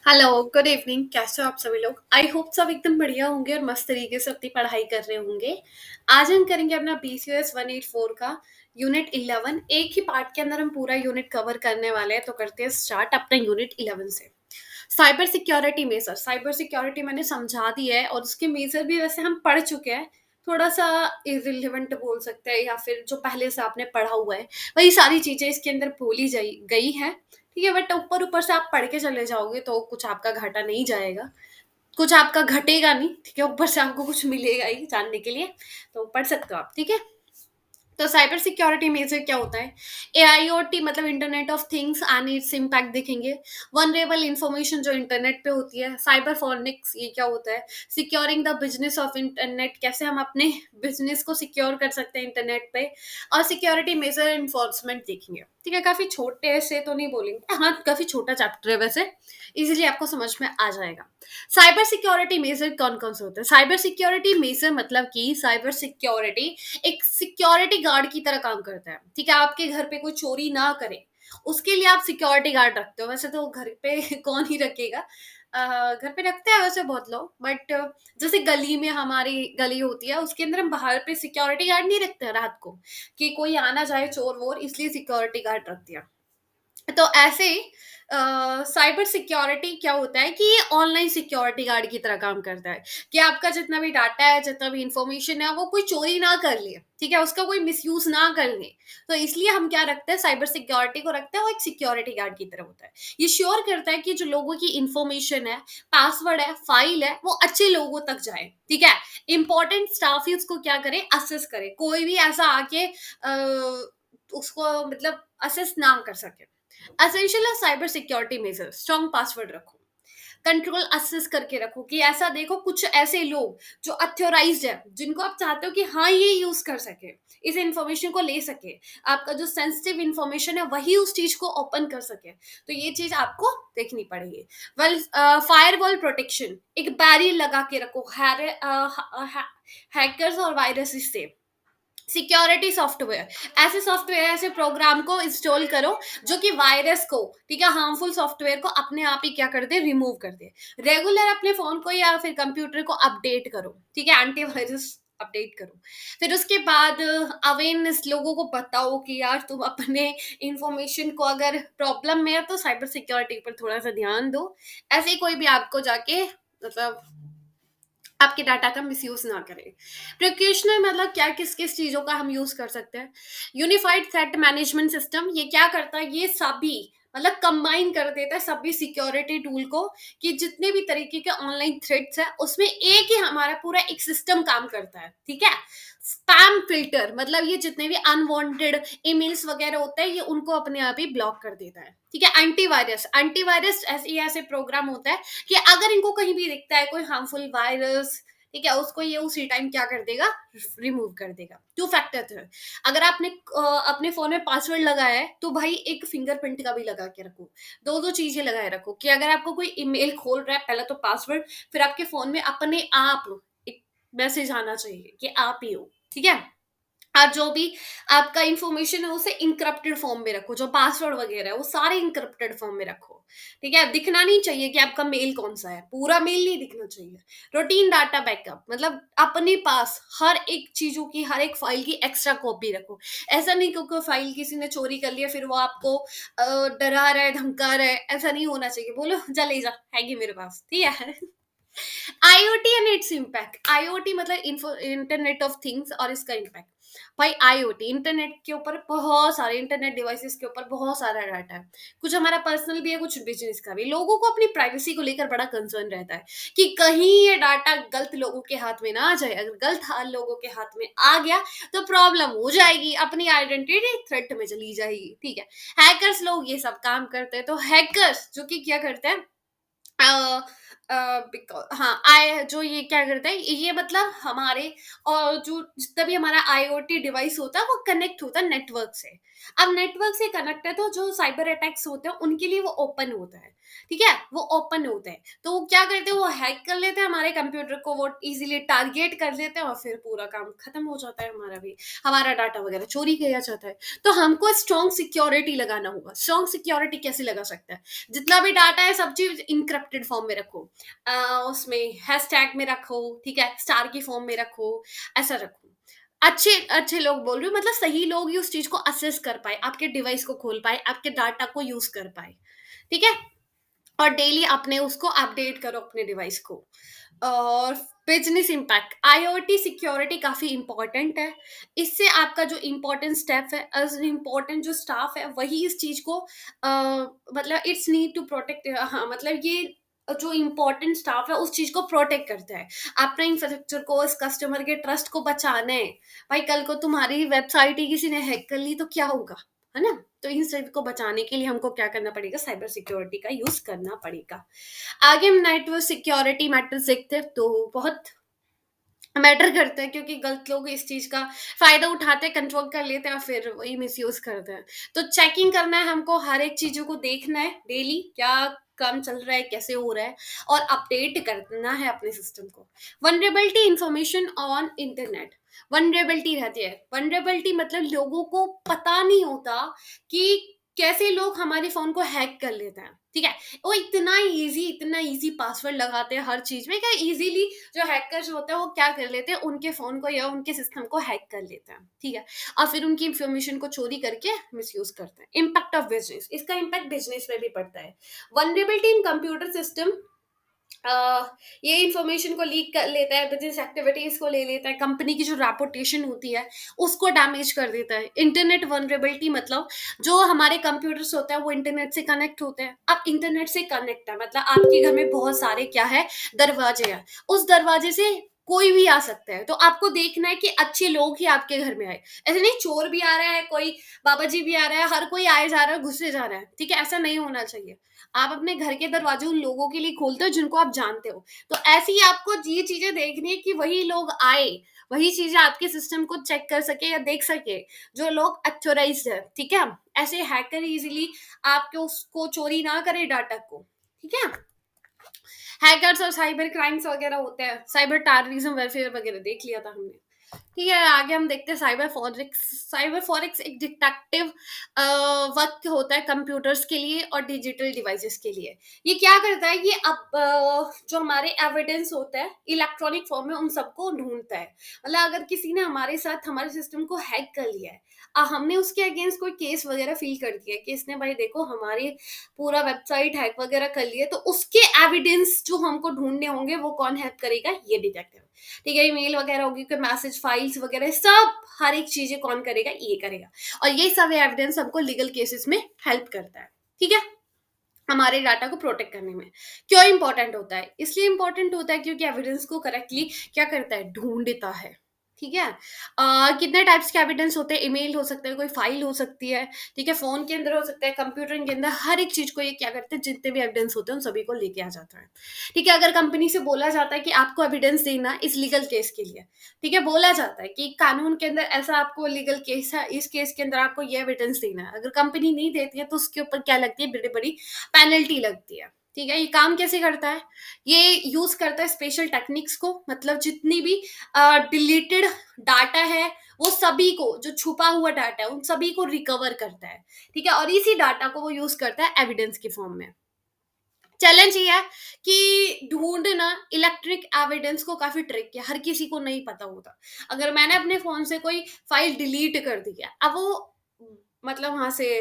Hello, good evening. कैसे हो आप सभी लोग? आई होप सब एकदम बढ़िया होंगे और मस्त तरीके से अपनी पढ़ाई कर रहे होंगे। आज हम करेंगे अपना BCOS 184 का यूनिट 11। एक ही पार्ट के अंदर हम पूरा यूनिट कवर करने वाले हैं, तो करते हैं स्टार्ट अपना यूनिट 11 से। Cyber security measure. Cyber security मैंने समझा दी है और उसके मेजर भी वैसे हम पढ़ चुके हैं। थोड़ा सा इरिलेवेंट बोल सकते हैं या फिर जो पहले से आपने पढ़ा हुआ है वही सारी चीजें इसके अंदर भूली गई है। ठीक है, बट ऊपर ऊपर से आप पढ़ के चले जाओगे तो कुछ आपका घाटा नहीं जाएगा, कुछ आपका घटेगा नहीं। ठीक है, ऊपर से आपको कुछ मिलेगा ही जानने के लिए, तो पढ़ सकते हो आप। ठीक है, तो साइबर सिक्योरिटी में से क्या होता है? AIoT मतलब internet of things and its impact देखेंगे। वनरेबल इंफॉर्मेशन जो इंटरनेट पे होती है। साइबर फोरेनिक्स ये क्या होता है? Securing the business of internet, कैसे हम अपने बिजनेस को सिक्योर कर सकते हैं इंटरनेट पे। और सिक्योरिटी मेजर इन्फोर्समेंट देखेंगे। ठीक है, काफी छोटे से तो नहीं बोलेंगे, हाँ काफी छोटा चैप्टर है वैसे, इजीली आपको समझ में आ जाएगा। साइबर सिक्योरिटी मेजर कौन कौन से होते हैं? साइबर सिक्योरिटी मेजर मतलब कि साइबर सिक्योरिटी एक सिक्योरिटी गार्ड की तरह काम करता है। ठीक है, आपके घर पे कोई चोरी ना करे उसके लिए आप सिक्योरिटी गार्ड रखते हो। वैसे तो घर पे कौन ही रखेगा, घर पे रखते हैं वैसे बहुत लोग, बट जैसे गली में हमारी गली होती है उसके अंदर हम बाहर पे सिक्योरिटी गार्ड नहीं रखते हैं रात को कि कोई आना जाए चोर वोर, इसलिए सिक्योरिटी गार्ड रख दिया। तो ऐसे साइबर सिक्योरिटी क्या होता है कि ये ऑनलाइन सिक्योरिटी गार्ड की तरह काम करता है कि आपका जितना भी डाटा है, जितना भी इंफॉर्मेशन है, वो कोई चोरी ना कर ले। ठीक है, उसका कोई मिसयूज ना कर ले। तो इसलिए हम क्या रखते हैं, साइबर सिक्योरिटी को रखते हैं। वो एक सिक्योरिटी गार्ड की तरह होता है। ये श्योर करता है कि जो लोगों की इंफॉर्मेशन है, पासवर्ड है, फाइल है, वो अच्छे लोगों तक जाए। ठीक है, इंपॉर्टेंट स्टाफ ही उसको क्या करे, असेस करे। कोई भी ऐसा आके उसको मतलब असेस ना कर सके। एसेंशियल है cyber security measure. Strong password रखो, कंट्रोल असेस करके रखो कि ऐसा देखो कुछ ऐसे लोग जो अथोराइज्ड है, जिनको आप चाहते हो कि हाँ ये यूज कर सके, इस इंफॉर्मेशन को ले सके, आपका जो सेंसिटिव इंफॉर्मेशन है वही उस चीज को ओपन कर सके। तो ये चीज आपको देखनी पड़ेगी। वेल, फायरवॉल प्रोटेक्शन, एक बैरियर लगा के रखो हैकर्स और वायरस से। सिक्योरिटी सॉफ्टवेयर, ऐसे सॉफ्टवेयर ऐसे प्रोग्राम को इंस्टॉल करो जो कि वायरस को, ठीक है, हार्मफुल सॉफ्टवेयर को अपने आप ही क्या कर दे, रिमूव कर दे। रेगुलर अपने फोन को या फिर कंप्यूटर को अपडेट करो। ठीक है, एंटीवायरस अपडेट करो। फिर उसके बाद अवेयरनेस, लोगों को बताओ कि यार तुम अपने इंफॉर्मेशन को अगर प्रॉब्लम में है तो साइबर सिक्योरिटी पर थोड़ा सा ध्यान दो। ऐसे ही कोई भी आपको जाके मतलब आपके डाटा का मिसयूज ना करें। प्रिकॉशनरी मतलब क्या, किस किस चीजों का हम यूज कर सकते हैं? यूनिफाइड थ्रेट मैनेजमेंट सिस्टम, ये क्या करता है, ये सभी मतलब कंबाइन कर देता है सभी सिक्योरिटी टूल को, कि जितने भी तरीके के ऑनलाइन थ्रेट्स है उसमें एक ही हमारा पूरा एक सिस्टम काम करता है। ठीक है, स्पैम फिल्टर मतलब ये जितने भी अनवांटेड ईमेल्स वगैरह होते हैं ये उनको अपने आप ही ब्लॉक कर देता है। ठीक है, एंटीवायरस, एंटीवायरस ऐसे ऐसे प्रोग्राम होता है कि अगर इनको कहीं भी दिखता है कोई हार्मफुल वायरस, ठीक है, उसको ये उसी टाइम क्या कर देगा, रिमूव कर देगा। टू फैक्टर थे, अगर आपने अपने फोन में पासवर्ड लगाया है तो भाई एक फिंगरप्रिंट का भी लगा के रखो। दो दो चीजें लगाए रखो कि अगर आपको कोई ईमेल खोल रहा है, पहले तो पासवर्ड, फिर आपके फोन में अपने आप एक मैसेज आना चाहिए कि आप ही हो। ठीक है, और जो भी आपका इंफॉर्मेशन है उसे इंक्रिप्टेड फॉर्म में रखो, जो पासवर्ड वगैरह है वो सारे इंक्रिप्टेड फॉर्म में रखो। ठीक है, दिखना नहीं चाहिए कि आपका मेल कौन सा है, पूरा मेल नहीं दिखना चाहिए। रूटीन डाटा बैकअप मतलब अपने पास हर एक चीजों की, हर एक फाइल की एक्स्ट्रा कॉपी रखो। ऐसा नहीं क्योंकि फाइल किसी ने चोरी कर लिया फिर वो आपको डरा रहा है, धमका रहा है, ऐसा नहीं होना चाहिए। बोलो जा ले जा, हैगी मेरे पास। ठीक है, IoT and its impact. IoT मतलब इंटरनेट ऑफ थिंग्स और इसका इम्पैक्ट। भाई आईओटी इंटरनेट के ऊपर बहुत सारे, इंटरनेट डिवाइसेस के ऊपर बहुत सारा डाटा है। कुछ हमारा पर्सनल भी है, कुछ बिजनेस का भी। लोगों को अपनी प्राइवेसी को लेकर बड़ा कंसर्न रहता है कि कहीं ये डाटा गलत लोगों के हाथ में ना आ जाए। अगर गलत लोगों के हाथ में आ गया तो प्रॉब्लम हो जाएगी, अपनी आइडेंटिटी थ्रेट में चली जाएगी। ठीक है, हैकर्स लोग ये सब काम करते हैं। तो हैकर्स जो कि क्या करते हैं, हाँ आई जो ये क्या करता है, ये मतलब हमारे और जो जितना भी हमारा आईओटी डिवाइस होता है वो कनेक्ट होता है नेटवर्क से। अब नेटवर्क से कनेक्ट है तो जो साइबर अटैक्स होते हैं उनके लिए वो ओपन होता है, ठीक है, वो ओपन होते हैं तो वो क्या करते हैं, वो हैक कर लेते हैं हमारे कंप्यूटर को, वो इजीली टारगेट कर लेते हैं और फिर पूरा काम खत्म हो जाता है हमारा भी, हमारा डाटा वगैरह चोरी किया जाता है। तो हमको स्ट्रॉन्ग सिक्योरिटी लगाना होगा। स्ट्रॉन्ग सिक्योरिटी कैसे लगा सकता है, जितना भी डाटा है सब चीज इनक्रप्टेड फॉर्म में रखो, उसमें हैशटैग में रखो, ठीक है, स्टार की फॉर्म में रखो, ऐसा रखो। अच्छे अच्छे लोग बोल रही हूँ, मतलब सही लोग ही उस चीज को असेस कर पाए, आपके डिवाइस को खोल पाए, आपके डाटा को यूज कर पाए, ठीक है। और डेली अपने उसको अपडेट करो अपने डिवाइस को। और बिजनेस इम्पैक्ट, आईओटी सिक्योरिटी काफी इंपॉर्टेंट है। इससे आपका जो इम्पोर्टेंट स्टेप है, एज इम्पोर्टेंट जो स्टाफ है वही इस चीज को मतलब इट्स नीड टू प्रोटेक्ट, हाँ मतलब ये जो इम्पोर्टेंट स्टाफ है उस चीज को प्रोटेक्ट करता है। अपने इंफ्रास्ट्रक्चर को, इस कस्टमर के ट्रस्ट को बचाना है। भाई कल को तुम्हारी वेबसाइट ही किसी ने हैक कर ली तो क्या होगा, है ना। तो इन सब को बचाने के लिए हमको क्या करना पड़ेगा, साइबर सिक्योरिटी का यूज करना पड़ेगा। आगे हम नेटवर्क सिक्योरिटी मैटर्स देखते हैं, तो बहुत मैटर करते हैं क्योंकि गलत लोग इस चीज का फायदा उठाते हैं, कंट्रोल कर लेते हैं और फिर वही मिसयूज करते हैं। तो चेकिंग करना है हमको, हर एक चीजों को देखना है डेली, क्या काम चल रहा है, कैसे हो रहा है, और अपडेट करना है अपने सिस्टम को। Vulnerability information on internet, vulnerability रहती है। वनरेबिलिटी मतलब लोगों को पता नहीं होता कि कैसे लोग हमारे फोन को हैक कर लेते हैं, ठीक है। वो इतना इजी पासवर्ड लगाते हैं हर चीज में, क्या इजीली जो हैकर्स होते हैं वो क्या कर लेते हैं, उनके फोन को या उनके सिस्टम को हैक कर लेते हैं, ठीक है। और फिर उनकी इंफॉर्मेशन को चोरी करके मिसयूज करते हैं। इम्पैक्ट ऑफ बिजनेस, इसका इम्पैक्ट बिजनेस में भी पड़ता है। वनरेबिलिटी इन कंप्यूटर सिस्टम, ये इंफॉर्मेशन को लीक कर लेता है, बिजनेस एक्टिविटीज को ले लेता है, कंपनी की जो रेपुटेशन होती है उसको डैमेज कर देता है। इंटरनेट वनरेबिलिटी मतलब जो हमारे कंप्यूटर्स होते हैं वो इंटरनेट से कनेक्ट होते हैं। अब इंटरनेट से कनेक्ट है मतलब आपके घर में बहुत सारे क्या है, दरवाजे हैं। उस दरवाजे से कोई भी आ सकता है, तो आपको देखना है कि अच्छे लोग ही आपके घर में आए। ऐसे नहीं चोर भी आ रहा है, कोई बाबा जी भी आ रहा है, हर कोई आए जा रहा है, घुसे जा रहा है, ठीक है, ऐसा नहीं होना चाहिए। आप अपने घर के दरवाजे उन लोगों के लिए खोलते हो जिनको आप जानते हो। तो ऐसे ही आपको ये चीजें देखनी है कि वही लोग आए, वही चीजें आपके सिस्टम को चेक कर सके या देख सके जो लोग अथोराइज्ड है, ठीक है। ऐसे हैकर इजीली आपके उसको चोरी ना करे डाटा को, ठीक है। हैकर्स और साइबर क्राइम्स वगैरह होते हैं, साइबर टेररिज्म वेलफेयर वगैरह देख लिया था हमने। ठीक है, आगे हम देखते हैं साइबर फॉरेक्स। साइबर फॉरेक्स एक डिटेक्टिव वर्क होता है कंप्यूटर्स के लिए और डिजिटल डिवाइसेस के लिए। ये क्या करता है, ये अब जो हमारे एविडेंस होता है इलेक्ट्रॉनिक फॉर्म में उन सबको ढूंढता है। मतलब अगर किसी ने हमारे साथ हमारे सिस्टम को हैक कर लिया है, हमने उसके अगेंस्ट कोई केस वगैरह फील कर दिया कि इसने भाई देखो हमारी पूरा वेबसाइट हैक वगैरह कर लिया, तो उसके एविडेंस जो हमको ढूंढने होंगे वो कौन हेल्प करेगा, ये डिटेक्टिव, ठीक है। ईमेल वगैरह होगी, कोई मैसेज फाइल्स वगैरह, सब हर एक चीजें कौन करेगा, ये करेगा। और ये सब एविडेंस हमको लीगल केसेस में हेल्प करता है, ठीक है, हमारे डाटा को प्रोटेक्ट करने में। क्यों इंपॉर्टेंट होता है, इसलिए इंपॉर्टेंट होता है क्योंकि एविडेंस को करेक्टली क्या करता है, ढूंढता है, ठीक है। कितने टाइप्स के एविडेंस होते हैं, ईमेल हो सकता है, कोई फाइल हो सकती है, ठीक है, फोन के अंदर हो सकता है, कंप्यूटर के अंदर, हर एक चीज को ये क्या करते हैं, जितने भी एविडेंस होते हैं उन सभी को लेके आ जाता है, ठीक है। अगर कंपनी से बोला जाता है कि आपको एविडेंस देना इस लीगल केस के लिए, ठीक है, बोला जाता है कि कानून के अंदर ऐसा आपको लीगल केस है, इस केस के अंदर आपको ये एविडेंस देना है, अगर कंपनी नहीं देती है तो उसके ऊपर क्या लगती है, बड़ी बड़ी पेनल्टी लगती है, ठीक है। ये काम कैसे करता है, ये यूज करता है स्पेशल टेक्निक्स को, मतलब जितनी भी डिलीटेड डाटा है वो सभी को, जो छुपा हुआ डाटा है उन सभी को रिकवर करता है, ठीक है। और इसी डाटा को वो यूज करता है एविडेंस के फॉर्म में। चैलेंज ये है कि ढूंढना इलेक्ट्रिक एविडेंस को काफी ट्रिक है, हर किसी को नहीं पता होता। अगर मैंने अपने फोन से कोई फाइल डिलीट कर दी है, अब वो मतलब वहां से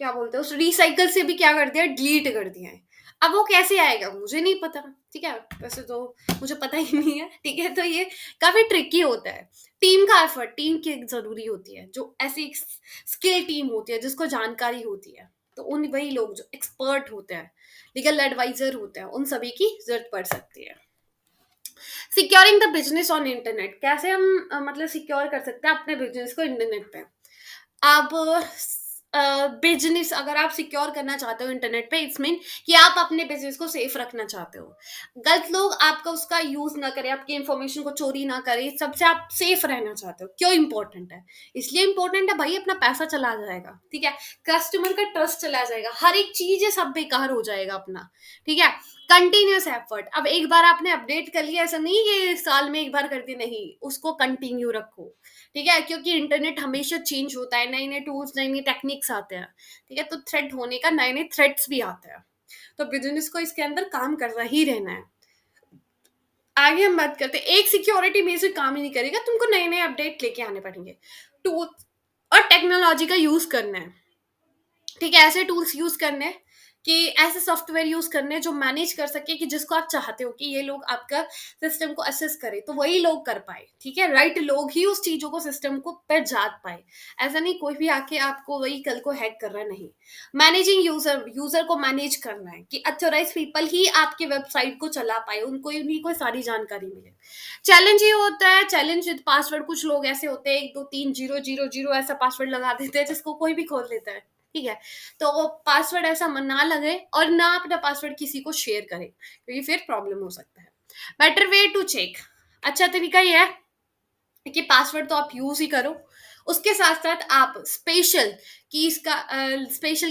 क्या बोलते हैं, उस रिसाइकल से भी क्या कर दिया, डिलीट कर दिया है। अब वो कैसे आएगा मुझे नहीं पता, ठीक है, वैसे तो मुझे पता ही नहीं है, ठीक है। तो ये काफी ट्रिकी होता है। टीम का एफर्ट, टीम की जरूरी होती है, जो ऐसी स्किल टीम होती है जिसको जानकारी होती है, तो उन वही लोग जो एक्सपर्ट होते हैं, लीगल एडवाइजर होते हैं, उन सभी की जरूरत पड़ सकती है। Securing the business on internet, कैसे हम मतलब सिक्योर कर सकते हैं अपने बिजनेस को इंटरनेट पे। अब बिजनेस अगर आप सिक्योर करना चाहते हो इंटरनेट पे, इट्स मीन कि आप अपने बिजनेस को सेफ रखना चाहते हो। गलत लोग आपका उसका यूज ना करें, आपकी इंफॉर्मेशन को चोरी ना करें, सबसे आप सेफ रहना चाहते हो। क्यों इंपॉर्टेंट है? इसलिए इंपॉर्टेंट है भाई, अपना पैसा चला जाएगा, ठीक है, कस्टमर का ट्रस्ट चला जाएगा, हर एक चीज है सब बेकार हो जाएगा अपना, ठीक है। कंटिन्यूस एफर्ट, अब एक बार आपने अपडेट कर लिया, ऐसा नहीं कि साल में एक बार करती, नहीं, उसको कंटिन्यू रखो, ठीक है, क्योंकि इंटरनेट हमेशा चेंज होता है, नए नए टूल्स, नई नई टेक्निक्स आते हैं, ठीक है, तो थ्रेट होने का नए नए थ्रेट्स भी आते हैं, तो बिजनेस को इसके अंदर काम करना ही रहना है। आगे हम बात करते हैं, एक सिक्योरिटी में से काम ही नहीं करेगा, तुमको नए नए अपडेट लेके आने पड़ेंगे, टूल और टेक्नोलॉजी का यूज करना है, ठीक है, ऐसे टूल्स यूज करने हैं, कि ऐसे सॉफ्टवेयर यूज करने हैं जो मैनेज कर सके, कि जिसको आप चाहते हो कि ये लोग आपका सिस्टम को असेस करे, तो वही लोग कर पाए, ठीक है, राइट लोग ही उस चीजों को सिस्टम को पर जात पाए। ऐसा नहीं कोई भी आके आपको वही कल को हैक कर रहा है, नहीं। मैनेजिंग यूजर, यूजर को मैनेज करना है कि अथोराइज पीपल ही आपके वेबसाइट को चला पाए, उनको उन्हीं को सारी जानकारी मिले। चैलेंज ये होता है, चैलेंज विद पासवर्ड, कुछ लोग ऐसे होते हैं 1 2 3 0 0 0 ऐसा पासवर्ड लगा देते हैं जिसको कोई भी खोल लेता है, ठीक है, तो वो पासवर्ड ऐसा ना लगे और ना अपना पासवर्ड किसी को शेयर करें, क्योंकि फिर प्रॉब्लम हो सकता है। बेटर वे टू चेक, अच्छा तरीका ये है कि पासवर्ड तो आप यूज ही करो, उसके साथ साथ आप स्पेशल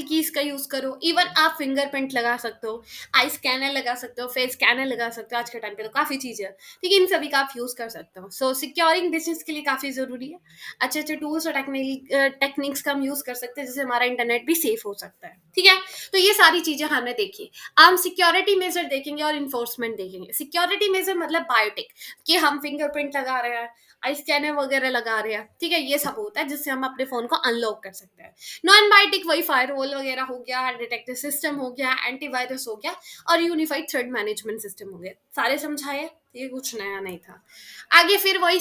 कीज का यूज करो, इवन आप फिंगरप्रिंट लगा सकते हो, आई स्कैनर लगा सकते हो, फेस स्कैनर लगा सकते हो, आज के टाइम पे तो काफी चीजें हैं, ठीक है, इन सभी का आप यूज कर सकते हो। सो सिक्योरिंग बिजनेस के लिए काफी जरूरी है, अच्छे अच्छे टूल्स और टेक्निक्स का हम यूज कर सकते हैं, जिससे हमारा इंटरनेट भी सेफ हो सकता है, ठीक है। तो ये सारी चीजें हमने देखी, हम सिक्योरिटी मेजर देखेंगे और इन्फोर्समेंट देखेंगे। सिक्योरिटी मेजर मतलब बायोटिक, कि हम फिंगरप्रिंट लगा रहे हैं, आई स्कैनर वगैरह लगा रहे हैं, ठीक है, ये सब होता है जिससे हम अपने फोन को अनलॉक कर सकते हैं। नॉन बायोटिक वही फायरवॉल वगैरह हो गया, डिटेक्टिव सिस्टम हो गया, एंटीवायरस हो गया, और यूनिफाइड थ्रेड मैनेजमेंट सिस्टम हो गया, सारे समझाए, ये कुछ नया नहीं था। आगे फिर वही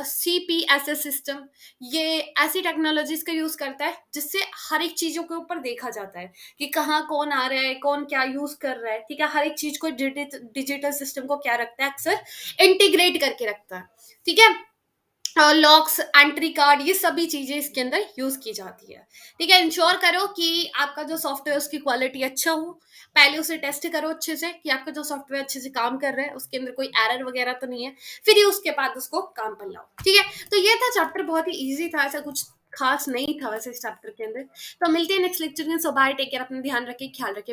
CPS सिस्टम, ये ऐसी टेक्नोलॉजीज का यूज करता है जिससे हर एक चीजों के ऊपर देखा जाता है कि कहाँ कौन आ रहा है, कौन क्या यूज कर रहा है, ठीक है, हर एक चीज को डिजिटल सिस्टम को क्या रखता है, अक्सर इंटीग्रेट करके रखता है, ठीक है। लॉक्स, एंट्री कार्ड, ये सभी चीजें इसके अंदर यूज की जाती है, ठीक है। इंश्योर करो कि आपका जो सॉफ्टवेयर उसकी क्वालिटी अच्छा हो, पहले उसे टेस्ट करो अच्छे से कि आपका जो सॉफ्टवेयर अच्छे से काम कर रहा है, उसके अंदर कोई एरर वगैरह तो नहीं है, फिर ही उसके बाद उसको काम पर लाओ, ठीक है। तो ये था चैप्टर, बहुत ही इजी था, ऐसा कुछ खास नहीं था वैसे इस चैप्टर के अंदर। तो मिलते हैं नेक्स्ट लेक्चर में, सो बाय, टेक केयर, अपना ध्यान रखिए, ख्याल रखिए।